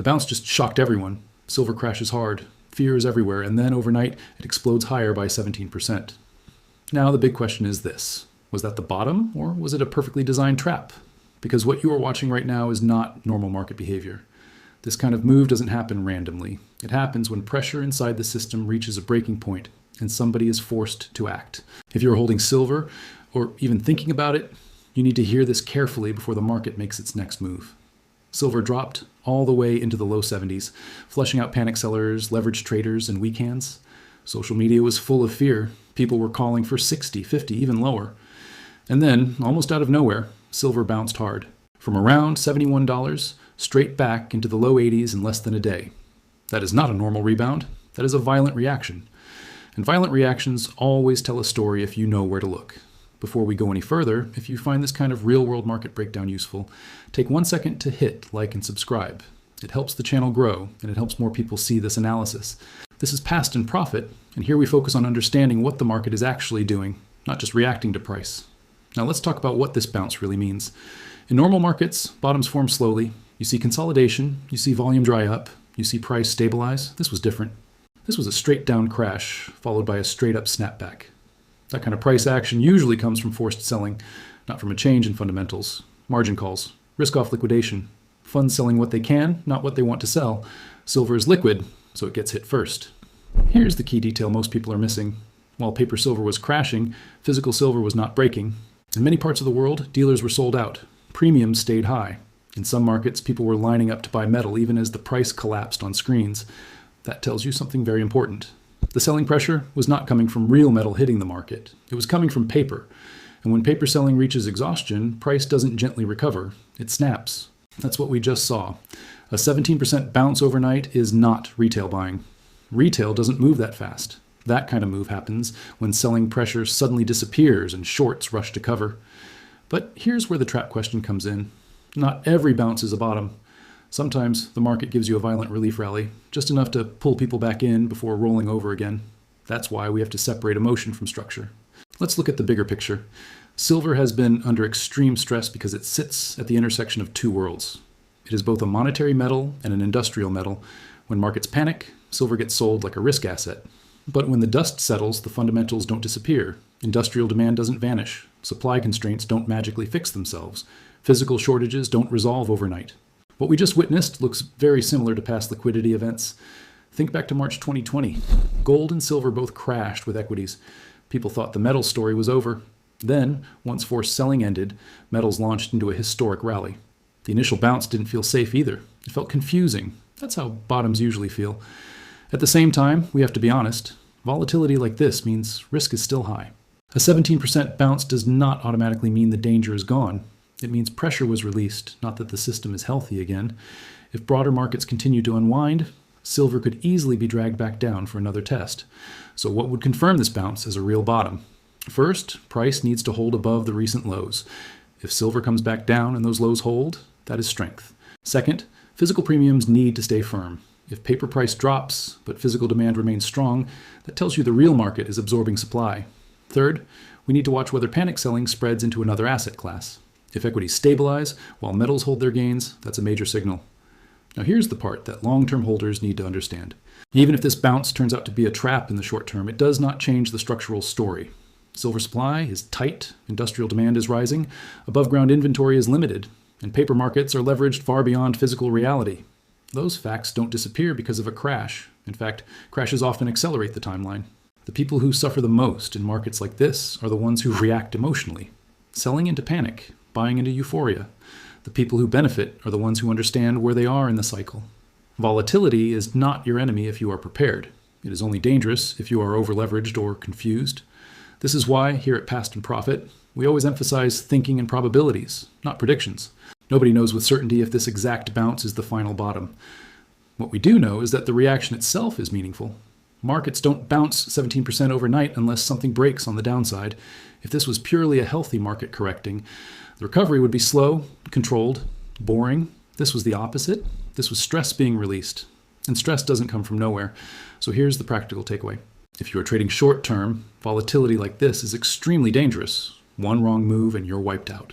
bounce just shocked everyone. Silver crashes hard, fear is everywhere, and then overnight it explodes higher by 17%. Now the big question is this: was that the bottom, or was it a perfectly designed trap? Because what you are watching right now is not normal market behavior. This kind of move doesn't happen randomly. It happens when pressure inside the system reaches a breaking point and somebody is forced to act. If you're holding silver, or even thinking about it, you need to hear this carefully before the market makes its next move. Silver dropped all the way into the low 70s, flushing out panic sellers, leveraged traders, and weak hands. Social media was full of fear. People were calling for 60, 50, even lower. And then, almost out of nowhere, silver bounced hard. From around $71, straight back into the low 80s in less than a day. That is not a normal rebound. That is a violent reaction. And violent reactions always tell a story if you know where to look. Before we go any further, if you find this kind of real-world market breakdown useful, take 1 second to hit like and subscribe. It helps the channel grow, and it helps more people see this analysis. This is Past and Profit, and here we focus on understanding what the market is actually doing, not just reacting to price. Now let's talk about what this bounce really means. In normal markets, bottoms form slowly. You see consolidation, you see volume dry up, you see price stabilize. This was different. This was a straight down crash, followed by a straight up snapback. That kind of price action usually comes from forced selling, not from a change in fundamentals. Margin calls, risk off liquidation, funds selling what they can, not what they want to sell. Silver is liquid, so it gets hit first. Here's the key detail most people are missing. While paper silver was crashing, physical silver was not breaking. In many parts of the world, dealers were sold out. Premiums stayed high. In some markets, people were lining up to buy metal even as the price collapsed on screens. That tells you something very important. The selling pressure was not coming from real metal hitting the market. It was coming from paper. And when paper selling reaches exhaustion, price doesn't gently recover. It snaps. That's what we just saw. A 17% bounce overnight is not retail buying. Retail doesn't move that fast. That kind of move happens when selling pressure suddenly disappears and shorts rush to cover. But here's where the trap question comes in. Not every bounce is a bottom. Sometimes the market gives you a violent relief rally, just enough to pull people back in before rolling over again. That's why we have to separate emotion from structure. Let's look at the bigger picture. Silver has been under extreme stress because it sits at the intersection of two worlds. It is both a monetary metal and an industrial metal. When markets panic, silver gets sold like a risk asset. But when the dust settles, the fundamentals don't disappear. Industrial demand doesn't vanish. Supply constraints don't magically fix themselves. Physical shortages don't resolve overnight. What we just witnessed looks very similar to past liquidity events. Think back to March 2020. Gold and silver both crashed with equities. People thought the metals story was over. Then, once forced selling ended, metals launched into a historic rally. The initial bounce didn't feel safe either. It felt confusing. That's how bottoms usually feel. At the same time, we have to be honest. Volatility like this means risk is still high. A 17% bounce does not automatically mean the danger is gone. It means pressure was released, not that the system is healthy again. If broader markets continue to unwind, silver could easily be dragged back down for another test. So what would confirm this bounce as a real bottom? First, price needs to hold above the recent lows. If silver comes back down and those lows hold, that is strength. Second, physical premiums need to stay firm. If paper price drops, but physical demand remains strong, that tells you the real market is absorbing supply. Third, we need to watch whether panic selling spreads into another asset class. If equities stabilize while metals hold their gains, that's a major signal. Now here's the part that long-term holders need to understand. Even if this bounce turns out to be a trap in the short term, it does not change the structural story. Silver supply is tight, industrial demand is rising, above-ground inventory is limited, and paper markets are leveraged far beyond physical reality. Those facts don't disappear because of a crash. In fact, crashes often accelerate the timeline. The people who suffer the most in markets like this are the ones who react emotionally, selling into panic, buying into euphoria. The people who benefit are the ones who understand where they are in the cycle. Volatility is not your enemy if you are prepared. It is only dangerous if you are over-leveraged or confused. This is why, here at Past and Profit, we always emphasize thinking in probabilities, not predictions. Nobody knows with certainty if this exact bounce is the final bottom. What we do know is that the reaction itself is meaningful. Markets don't bounce 17% overnight unless something breaks on the downside. If this was purely a healthy market correcting, the recovery would be slow, controlled, boring. This was the opposite. This was stress being released. And stress doesn't come from nowhere. So here's the practical takeaway. If you are trading short term, volatility like this is extremely dangerous. One wrong move and you're wiped out.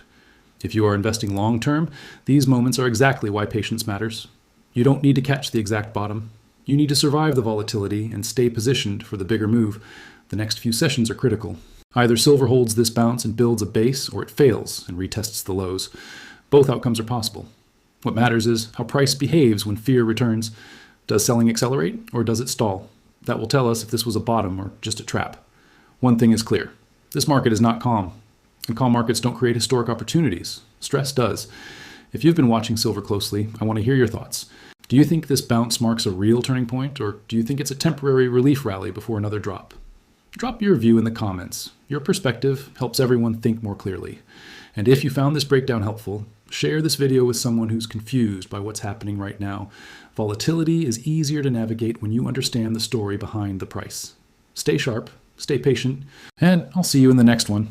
If you are investing long term, these moments are exactly why patience matters. You don't need to catch the exact bottom. You need to survive the volatility and stay positioned for the bigger move. The next few sessions are critical. Either silver holds this bounce and builds a base, or it fails and retests the lows. Both outcomes are possible. What matters is how price behaves when fear returns. Does selling accelerate, or does it stall? That will tell us if this was a bottom or just a trap. One thing is clear. This market is not calm. And calm markets don't create historic opportunities. Stress does. If you've been watching silver closely, I want to hear your thoughts. Do you think this bounce marks a real turning point, or do you think it's a temporary relief rally before another drop? Drop your view in the comments. Your perspective helps everyone think more clearly. And if you found this breakdown helpful, share this video with someone who's confused by what's happening right now. Volatility is easier to navigate when you understand the story behind the price. Stay sharp, stay patient, and I'll see you in the next one.